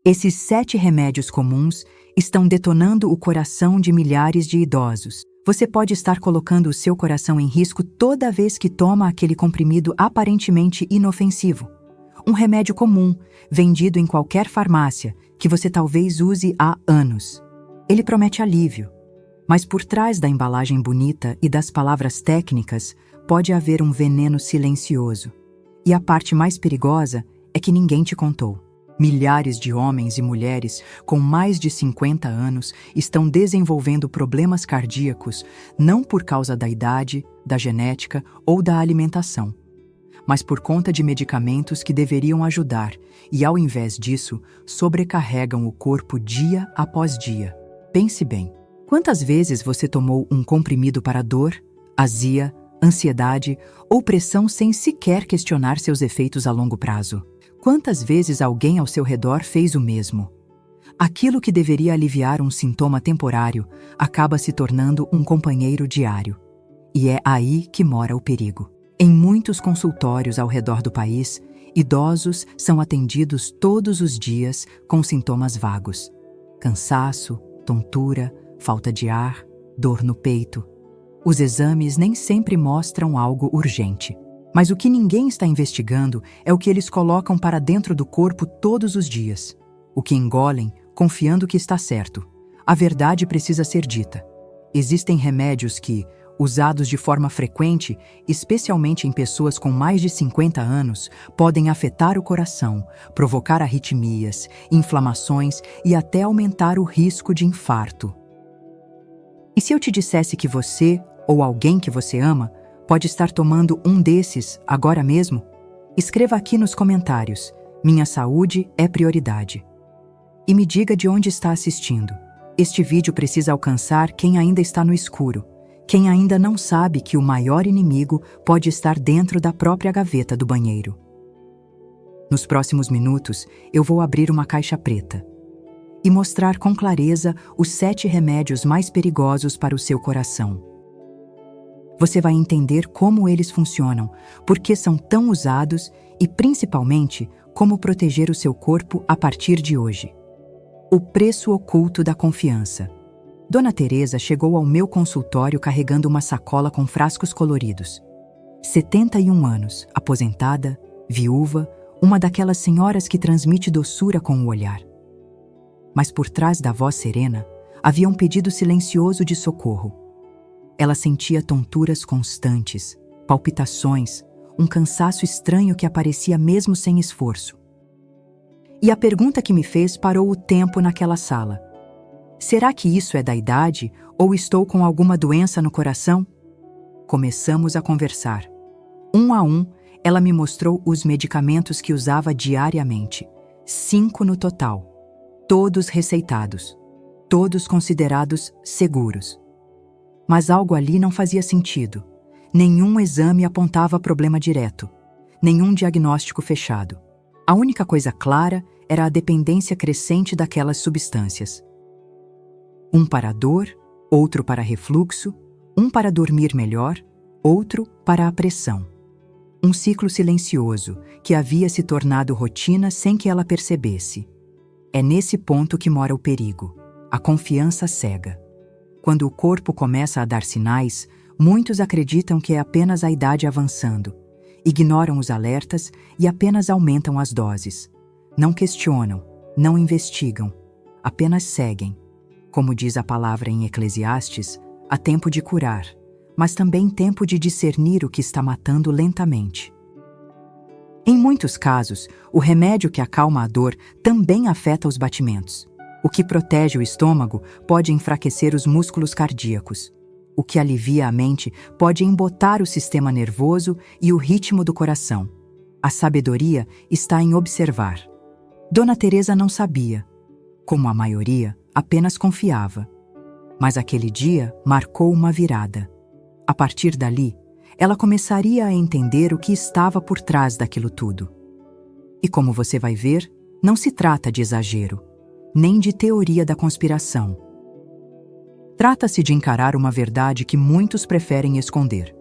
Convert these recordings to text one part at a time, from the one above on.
Esses 7 remédios comuns estão detonando o coração de milhares de idosos. Você pode estar colocando o seu coração em risco toda vez que toma aquele comprimido aparentemente inofensivo. Um remédio comum, vendido em qualquer farmácia, que você talvez use há anos. Ele promete alívio, mas por trás da embalagem bonita e das palavras técnicas pode haver um veneno silencioso. E a parte mais perigosa é que ninguém te contou. Milhares de homens e mulheres com mais de 50 anos estão desenvolvendo problemas cardíacos não por causa da idade, da genética ou da alimentação, mas por conta de medicamentos que deveriam ajudar e, ao invés disso, sobrecarregam o corpo dia após dia. Pense bem, quantas vezes você tomou um comprimido para dor, azia, ansiedade ou pressão sem sequer questionar seus efeitos a longo prazo? Quantas vezes alguém ao seu redor fez o mesmo? Aquilo que deveria aliviar um sintoma temporário acaba se tornando um companheiro diário. E é aí que mora o perigo. Em muitos consultórios ao redor do país, idosos são atendidos todos os dias com sintomas vagos: cansaço, tontura, falta de ar, dor no peito. Os exames nem sempre mostram algo urgente. Mas o que ninguém está investigando é o que eles colocam para dentro do corpo todos os dias. O que engolem, confiando que está certo. A verdade precisa ser dita. Existem remédios que, usados de forma frequente, especialmente em pessoas com mais de 50 anos, podem afetar o coração, provocar arritmias, inflamações e até aumentar o risco de infarto. E se eu te dissesse que você, ou alguém que você ama, pode estar tomando um desses agora mesmo? Escreva aqui nos comentários: minha saúde é prioridade. E me diga de onde está assistindo. Este vídeo precisa alcançar quem ainda está no escuro, quem ainda não sabe que o maior inimigo pode estar dentro da própria gaveta do banheiro. Nos próximos minutos, eu vou abrir uma caixa preta e mostrar com clareza os 7 remédios mais perigosos para o seu coração. Você vai entender como eles funcionam, por que são tão usados e, principalmente, como proteger o seu corpo a partir de hoje. O preço oculto da confiança. Dona Teresa chegou ao meu consultório carregando uma sacola com frascos coloridos. 71 anos, aposentada, viúva, uma daquelas senhoras que transmite doçura com o olhar. Mas por trás da voz serena, havia um pedido silencioso de socorro. Ela sentia tonturas constantes, palpitações, um cansaço estranho que aparecia mesmo sem esforço. E a pergunta que me fez parou o tempo naquela sala. Será que isso é da idade ou estou com alguma doença no coração? Começamos a conversar. Um a um, ela me mostrou os medicamentos que usava diariamente. 5 no total. Todos receitados. Todos considerados seguros. Mas algo ali não fazia sentido. Nenhum exame apontava problema direto. Nenhum diagnóstico fechado. A única coisa clara era a dependência crescente daquelas substâncias. Um para dor, outro para refluxo, um para dormir melhor, outro para a pressão. Um ciclo silencioso que havia se tornado rotina sem que ela percebesse. É nesse ponto que mora o perigo. A confiança cega. Quando o corpo começa a dar sinais, muitos acreditam que é apenas a idade avançando, ignoram os alertas e apenas aumentam as doses. Não questionam, não investigam, apenas seguem. Como diz a palavra em Eclesiastes, há tempo de curar, mas também tempo de discernir o que está matando lentamente. Em muitos casos, o remédio que acalma a dor também afeta os batimentos. O que protege o estômago pode enfraquecer os músculos cardíacos. O que alivia a mente pode embotar o sistema nervoso e o ritmo do coração. A sabedoria está em observar. Dona Teresa não sabia. Como a maioria, apenas confiava. Mas aquele dia marcou uma virada. A partir dali, ela começaria a entender o que estava por trás daquilo tudo. E como você vai ver, não se trata de exagero, nem de teoria da conspiração. Trata-se de encarar uma verdade que muitos preferem esconder.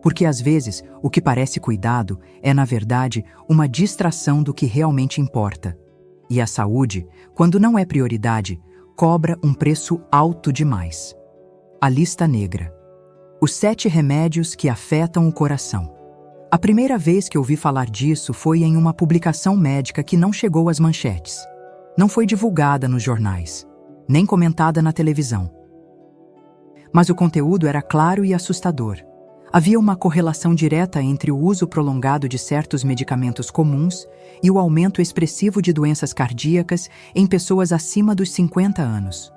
Porque às vezes, o que parece cuidado é, na verdade, uma distração do que realmente importa. E a saúde, quando não é prioridade, cobra um preço alto demais. A lista negra. Os 7 remédios que afetam o coração. A primeira vez que ouvi falar disso foi em uma publicação médica que não chegou às manchetes. Não foi divulgada nos jornais, nem comentada na televisão. Mas o conteúdo era claro e assustador. Havia uma correlação direta entre o uso prolongado de certos medicamentos comuns e o aumento expressivo de doenças cardíacas em pessoas acima dos 50 anos.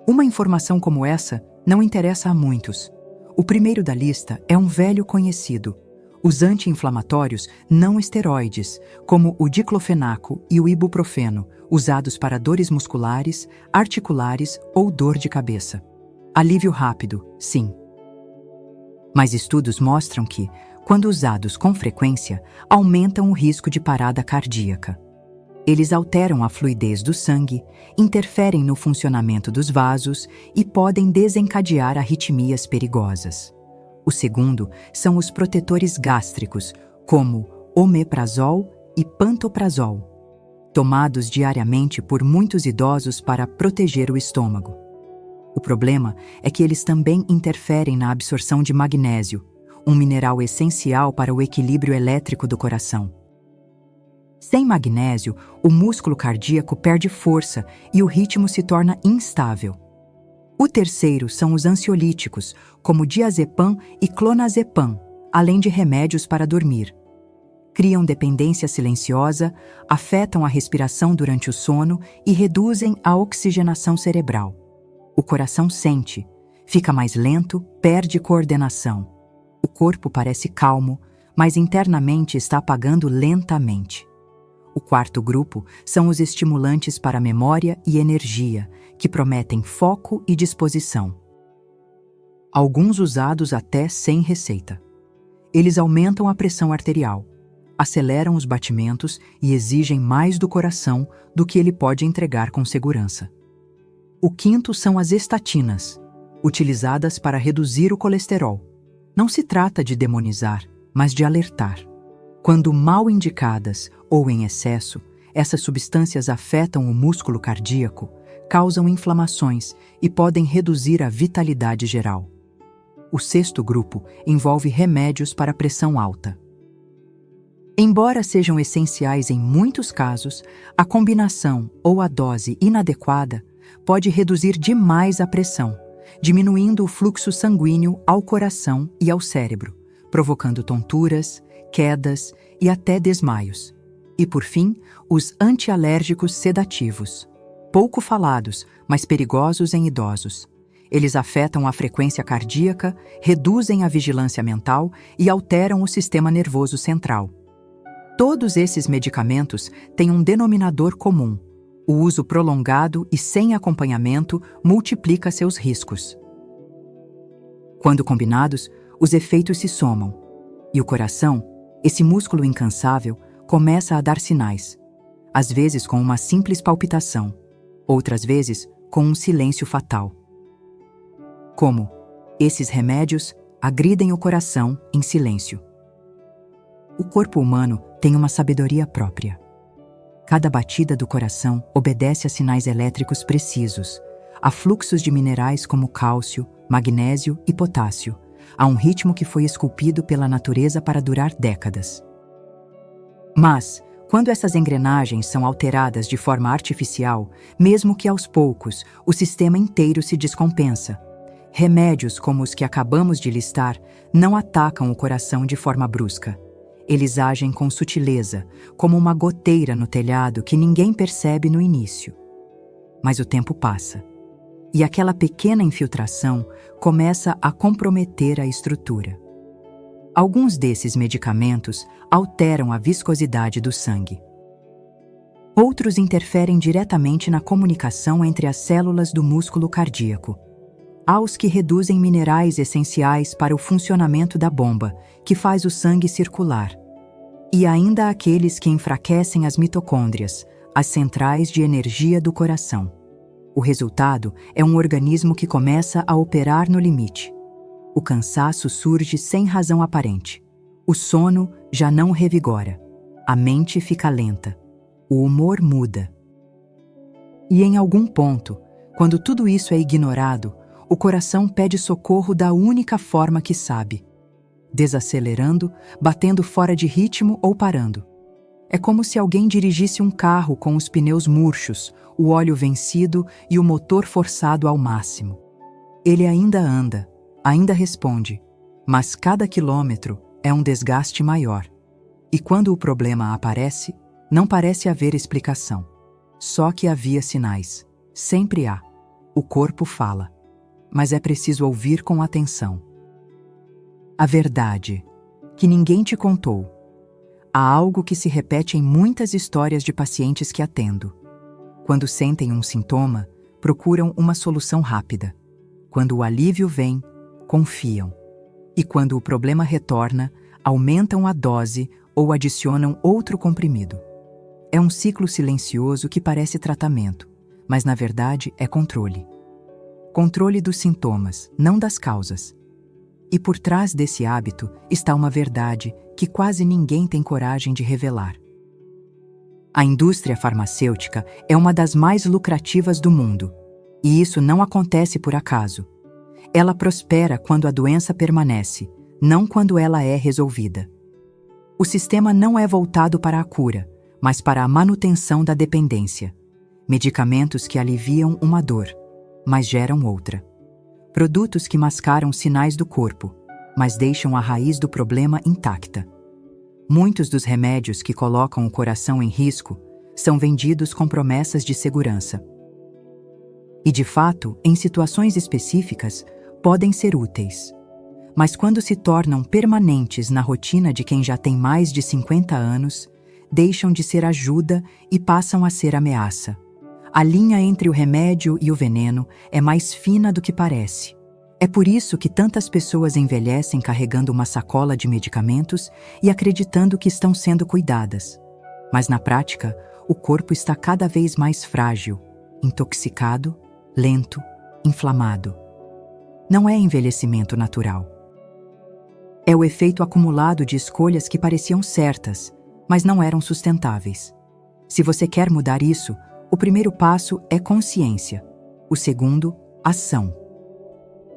Uma informação como essa não interessa a muitos. O primeiro da lista é um velho conhecido: os anti-inflamatórios não esteroides, como o diclofenaco e o ibuprofeno, usados para dores musculares, articulares ou dor de cabeça. Alívio rápido, sim. Mas estudos mostram que, quando usados com frequência, aumentam o risco de parada cardíaca. Eles alteram a fluidez do sangue, interferem no funcionamento dos vasos e podem desencadear arritmias perigosas. O segundo são os protetores gástricos, como omeprazol e pantoprazol, tomados diariamente por muitos idosos para proteger o estômago. O problema é que eles também interferem na absorção de magnésio, um mineral essencial para o equilíbrio elétrico do coração. Sem magnésio, o músculo cardíaco perde força e o ritmo se torna instável. O terceiro são os ansiolíticos, como diazepam e clonazepam, além de remédios para dormir. Criam dependência silenciosa, afetam a respiração durante o sono e reduzem a oxigenação cerebral. O coração sente, fica mais lento, perde coordenação. O corpo parece calmo, mas internamente está apagando lentamente. O quarto grupo são os estimulantes para memória e energia, que prometem foco e disposição. Alguns usados até sem receita. Eles aumentam a pressão arterial, aceleram os batimentos e exigem mais do coração do que ele pode entregar com segurança. O quinto são as estatinas, utilizadas para reduzir o colesterol. Não se trata de demonizar, mas de alertar. Quando mal indicadas ou em excesso, essas substâncias afetam o músculo cardíaco, causam inflamações e podem reduzir a vitalidade geral. O sexto grupo envolve remédios para pressão alta. Embora sejam essenciais em muitos casos, a combinação ou a dose inadequada pode reduzir demais a pressão, diminuindo o fluxo sanguíneo ao coração e ao cérebro, provocando tonturas, quedas e até desmaios. E, por fim, os antialérgicos sedativos. Pouco falados, mas perigosos em idosos. Eles afetam a frequência cardíaca, reduzem a vigilância mental e alteram o sistema nervoso central. Todos esses medicamentos têm um denominador comum: o uso prolongado e sem acompanhamento multiplica seus riscos. Quando combinados, os efeitos se somam, e o coração, esse músculo incansável, começa a dar sinais, às vezes com uma simples palpitação, outras vezes com um silêncio fatal. Como esses remédios agridem o coração em silêncio. O corpo humano tem uma sabedoria própria. Cada batida do coração obedece a sinais elétricos precisos, a fluxos de minerais como cálcio, magnésio e potássio, a um ritmo que foi esculpido pela natureza para durar décadas. Mas, quando essas engrenagens são alteradas de forma artificial, mesmo que aos poucos, o sistema inteiro se descompensa. Remédios como os que acabamos de listar não atacam o coração de forma brusca. Eles agem com sutileza, como uma goteira no telhado que ninguém percebe no início. Mas o tempo passa, e aquela pequena infiltração começa a comprometer a estrutura. Alguns desses medicamentos alteram a viscosidade do sangue. Outros interferem diretamente na comunicação entre as células do músculo cardíaco. Há os que reduzem minerais essenciais para o funcionamento da bomba, que faz o sangue circular. E ainda há aqueles que enfraquecem as mitocôndrias, as centrais de energia do coração. O resultado é um organismo que começa a operar no limite. O cansaço surge sem razão aparente. O sono já não revigora. A mente fica lenta. o humor muda. E em algum ponto, quando tudo isso é ignorado, o coração pede socorro da única forma que sabe: desacelerando, batendo fora de ritmo ou parando. É como se alguém dirigisse um carro com os pneus murchos, o óleo vencido e o motor forçado ao máximo. Ele ainda anda, ainda responde, mas cada quilômetro é um desgaste maior. E quando o problema aparece, não parece haver explicação. Só que havia sinais. Sempre há. O corpo fala. Mas é preciso ouvir com atenção. A verdade, que ninguém te contou. Há algo que se repete em muitas histórias de pacientes que atendo. Quando sentem um sintoma, procuram uma solução rápida. Quando o alívio vem, confiam. E quando o problema retorna, aumentam a dose ou adicionam outro comprimido. É um ciclo silencioso que parece tratamento, mas na verdade é controle. Controle dos sintomas, não das causas. E por trás desse hábito está uma verdade que quase ninguém tem coragem de revelar. A indústria farmacêutica é uma das mais lucrativas do mundo, e isso não acontece por acaso. Ela prospera quando a doença permanece, não quando ela é resolvida. O sistema não é voltado para a cura, mas para a manutenção da dependência. Medicamentos que aliviam uma dor, mas geram outra. Produtos que mascaram sinais do corpo, mas deixam a raiz do problema intacta. Muitos dos remédios que colocam o coração em risco são vendidos com promessas de segurança. E, de fato, em situações específicas, podem ser úteis. Mas quando se tornam permanentes na rotina de quem já tem mais de 50 anos, deixam de ser ajuda e passam a ser ameaça. A linha entre o remédio e o veneno é mais fina do que parece. É por isso que tantas pessoas envelhecem carregando uma sacola de medicamentos e acreditando que estão sendo cuidadas. Mas na prática, o corpo está cada vez mais frágil, intoxicado, lento, inflamado. Não é envelhecimento natural. É o efeito acumulado de escolhas que pareciam certas, mas não eram sustentáveis. Se você quer mudar isso, o primeiro passo é consciência. O segundo, ação.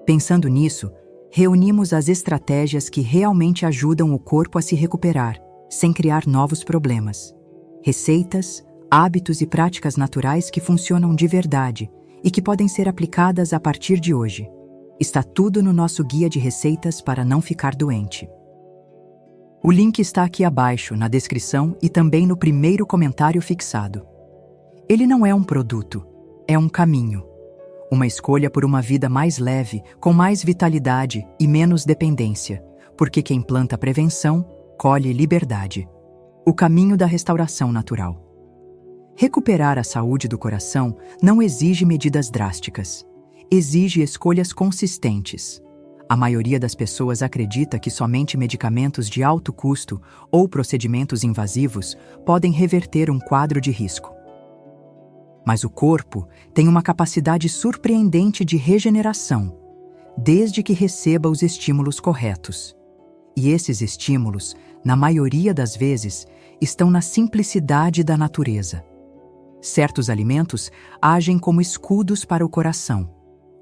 Pensando nisso, reunimos as estratégias que realmente ajudam o corpo a se recuperar, sem criar novos problemas. Receitas, hábitos e práticas naturais que funcionam de verdade e que podem ser aplicadas a partir de hoje. Está tudo no nosso guia de receitas para não ficar doente. O link está aqui abaixo, na descrição e também no primeiro comentário fixado. Ele não é um produto, é um caminho. Uma escolha por uma vida mais leve, com mais vitalidade e menos dependência, porque quem planta prevenção, colhe liberdade. O caminho da restauração natural. Recuperar a saúde do coração não exige medidas drásticas. Exige escolhas consistentes. A maioria das pessoas acredita que somente medicamentos de alto custo ou procedimentos invasivos podem reverter um quadro de risco. Mas o corpo tem uma capacidade surpreendente de regeneração, desde que receba os estímulos corretos. E esses estímulos, na maioria das vezes, estão na simplicidade da natureza. Certos alimentos agem como escudos para o coração.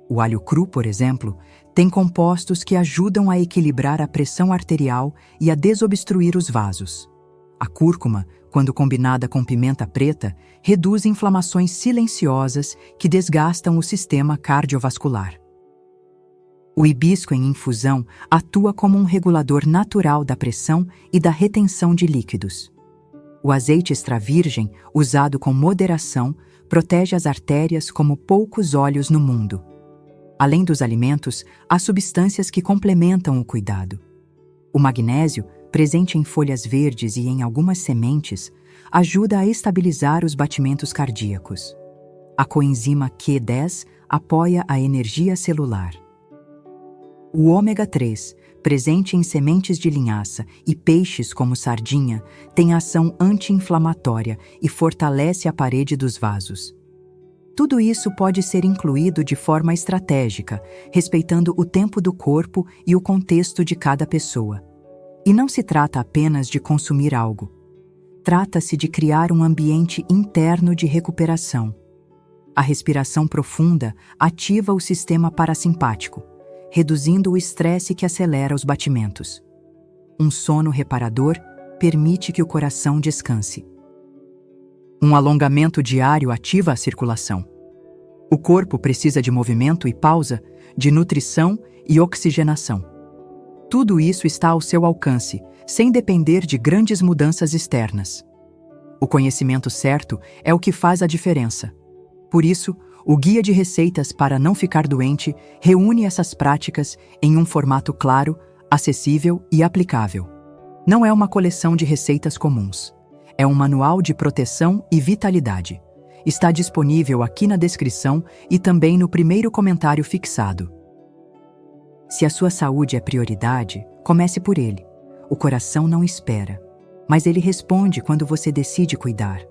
O alho cru, por exemplo, tem compostos que ajudam a equilibrar a pressão arterial e a desobstruir os vasos. A cúrcuma, quando combinada com pimenta preta, reduz inflamações silenciosas que desgastam o sistema cardiovascular. O hibisco em infusão atua como um regulador natural da pressão e da retenção de líquidos. O azeite extra virgem, usado com moderação, protege as artérias como poucos óleos no mundo. Além dos alimentos, há substâncias que complementam o cuidado. O magnésio, presente em folhas verdes e em algumas sementes, ajuda a estabilizar os batimentos cardíacos. A coenzima Q10 apoia a energia celular. O ômega 3, presente em sementes de linhaça e peixes como sardinha, tem ação anti-inflamatória e fortalece a parede dos vasos. Tudo isso pode ser incluído de forma estratégica, respeitando o tempo do corpo e o contexto de cada pessoa. E não se trata apenas de consumir algo. Trata-se de criar um ambiente interno de recuperação. A respiração profunda ativa o sistema parasimpático, reduzindo o estresse que acelera os batimentos. Um sono reparador permite que o coração descanse. Um alongamento diário ativa a circulação. O corpo precisa de movimento e pausa, de nutrição e oxigenação. Tudo isso está ao seu alcance, sem depender de grandes mudanças externas. O conhecimento certo é o que faz a diferença. Por isso, o Guia de Receitas para Não Ficar Doente reúne essas práticas em um formato claro, acessível e aplicável. Não é uma coleção de receitas comuns. É um manual de proteção e vitalidade. Está disponível aqui na descrição e também no primeiro comentário fixado. Se a sua saúde é prioridade, comece por ele. O coração não espera, mas ele responde quando você decide cuidar.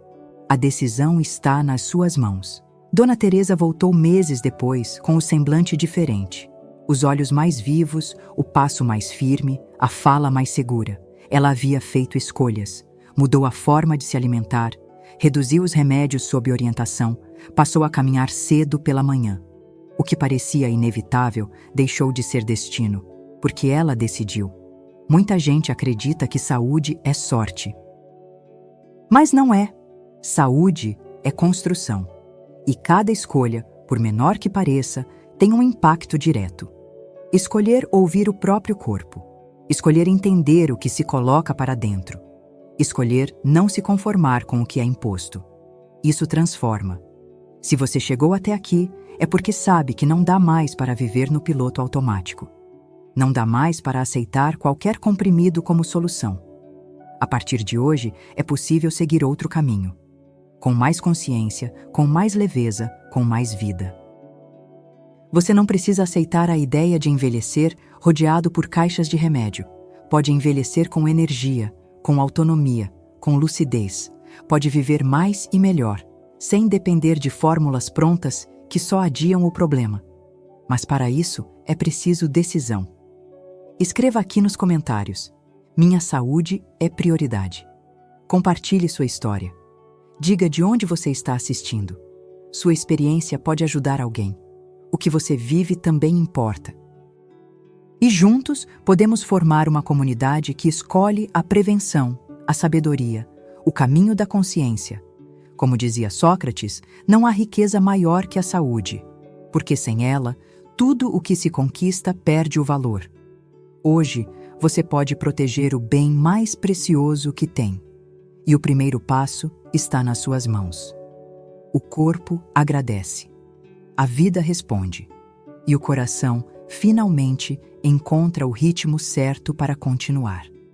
A decisão está nas suas mãos. Dona Teresa voltou meses depois com o semblante diferente. Os olhos mais vivos, o passo mais firme, a fala mais segura. Ela havia feito escolhas. Mudou a forma de se alimentar, reduziu os remédios sob orientação, passou a caminhar cedo pela manhã. O que parecia inevitável deixou de ser destino, porque ela decidiu. Muita gente acredita que saúde é sorte. Mas não é. Saúde é construção. E cada escolha, por menor que pareça, tem um impacto direto. Escolher ouvir o próprio corpo. Escolher entender o que se coloca para dentro. Escolher não se conformar com o que é imposto. Isso transforma. Se você chegou até aqui, é porque sabe que não dá mais para viver no piloto automático. Não dá mais para aceitar qualquer comprimido como solução. A partir de hoje, é possível seguir outro caminho. Com mais consciência, com mais leveza, com mais vida. Você não precisa aceitar a ideia de envelhecer rodeado por caixas de remédio. Pode envelhecer com energia, com autonomia, com lucidez. Pode viver mais e melhor, sem depender de fórmulas prontas que só adiam o problema. Mas para isso, é preciso decisão. Escreva aqui nos comentários: minha saúde é prioridade. Compartilhe sua história. Diga de onde você está assistindo. Sua experiência pode ajudar alguém. O que você vive também importa. E juntos podemos formar uma comunidade que escolhe a prevenção, a sabedoria, o caminho da consciência. Como dizia Sócrates, não há riqueza maior que a saúde, porque sem ela, tudo o que se conquista perde o valor. Hoje, você pode proteger o bem mais precioso que tem. E o primeiro passo está nas suas mãos. O corpo agradece. A vida responde. E o coração, finalmente, encontra o ritmo certo para continuar.